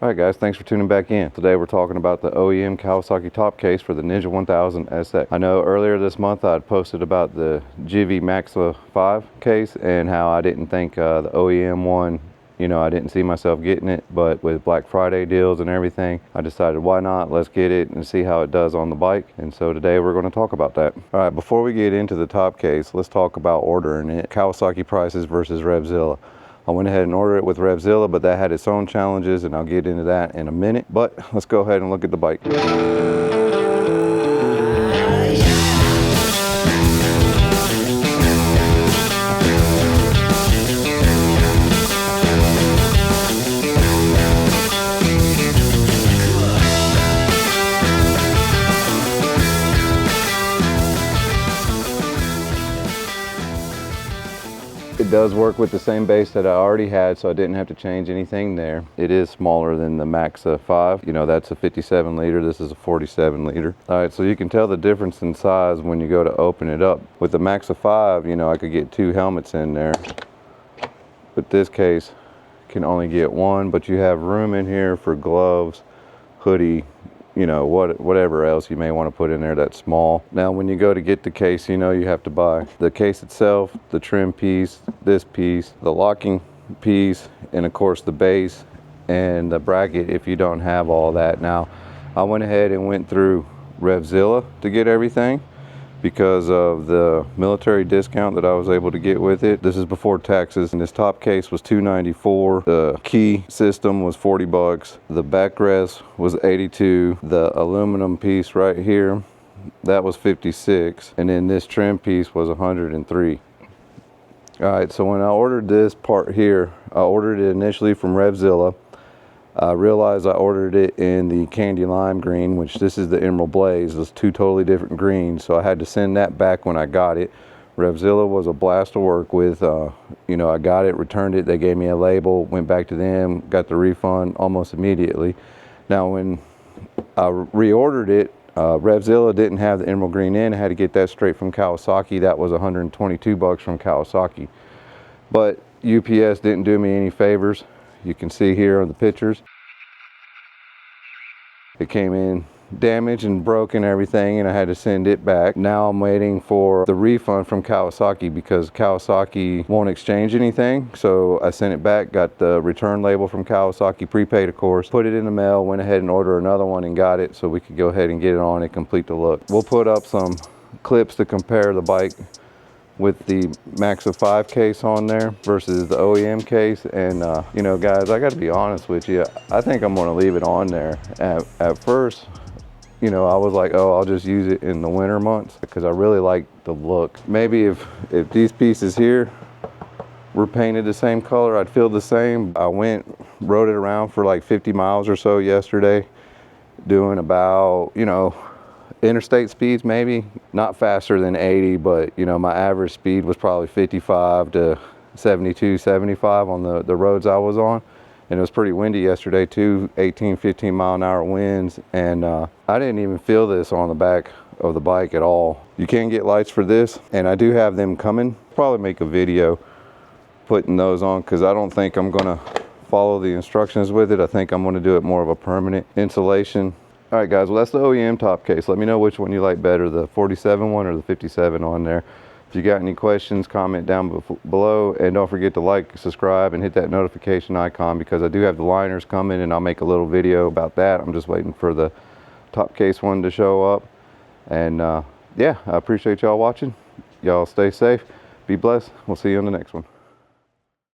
Alright guys, thanks for tuning back in. Today we're talking about the OEM Kawasaki top case for the Ninja 1000 SX. I know earlier this month I had posted about the Givi Maxia 5 case and how I didn't think the OEM one, I didn't see myself getting it, but with Black Friday deals and everything, I decided why not, let's get it and see how it does on the bike. And so today we're going to talk about that. Alright, before we get into the top case, let's talk about ordering it. Kawasaki prices versus Revzilla. I went ahead and ordered it with Revzilla, but that had its own challenges, and I'll get into that in a minute. But let's go ahead and look at the bike. It does work with the same base that I already had, so I didn't have to change anything there. It is smaller than the Maxia 5. That's a 57 liter. This is a 47 liter. All right, so you can tell the difference in size when you go to open it up. With the Maxia 5, I could get 2 helmets in there. But this case can only get 1, but you have room in here for gloves, hoodie, whatever else you may want to put in there that's small. Now when you go to get the case, you have to buy the case itself, the trim piece, this piece, the locking piece, and of course the base and the bracket if you don't have all that. Now I went ahead and went through Revzilla to get everything because of the military discount that I was able to get with it. This is before taxes, and this top case was $294. The key system was $40. The backrest was $82. The aluminum piece right here, that was $56. And then this trim piece was $103. All right, so when I ordered this part here, I ordered it initially from Revzilla. I realized I ordered it in the candy lime green, which this is the emerald blaze. Those 2 totally different greens, so I had to send that back when I got it. Revzilla was a blast to work with. I got it, returned it, they gave me a label, went back to them, got the refund almost immediately. Now when I reordered it, Revzilla didn't have the emerald green in. I had to get that straight from Kawasaki. That was $122 from Kawasaki. But UPS didn't do me any favors. You can see here on the pictures, it came in damaged and broken, everything, and I had to send it back. Now I'm waiting for the refund from Kawasaki because Kawasaki won't exchange anything. So I sent it back, got the return label from Kawasaki, prepaid of course, put it in the mail, went ahead and ordered another one and got it so we could go ahead and get it on and complete the look. We'll put up some clips to compare the bike with the Maxia 5 case on there versus the OEM case. And guys, I got to be honest with you, I think I'm going to leave it on there. At first, I was like, oh, I'll just use it in the winter months because I really like the look. Maybe if these pieces here were painted the same color, I'd feel the same. I rode it around for like 50 miles or so yesterday, doing about, interstate speeds, maybe not faster than 80, but my average speed was probably 55 to 72, 75 on the roads I was on. And it was pretty windy yesterday too, 18, 15 mile an hour winds. And I didn't even feel this on the back of the bike at all. You can get lights for this, and I do have them coming. Probably make a video putting those on because I don't think I'm gonna follow the instructions with it. I think I'm gonna do it more of a permanent installation. All right guys, well that's the OEM top case. Let me know which one you like better, the 47 one or the 57 on there. If you got any questions, comment down below, and don't forget to like, subscribe, and hit that notification icon because I do have the liners coming and I'll make a little video about that. I'm just waiting for the top case one to show up. And yeah, I appreciate y'all watching. Y'all stay safe, be blessed. We'll see you on the next one.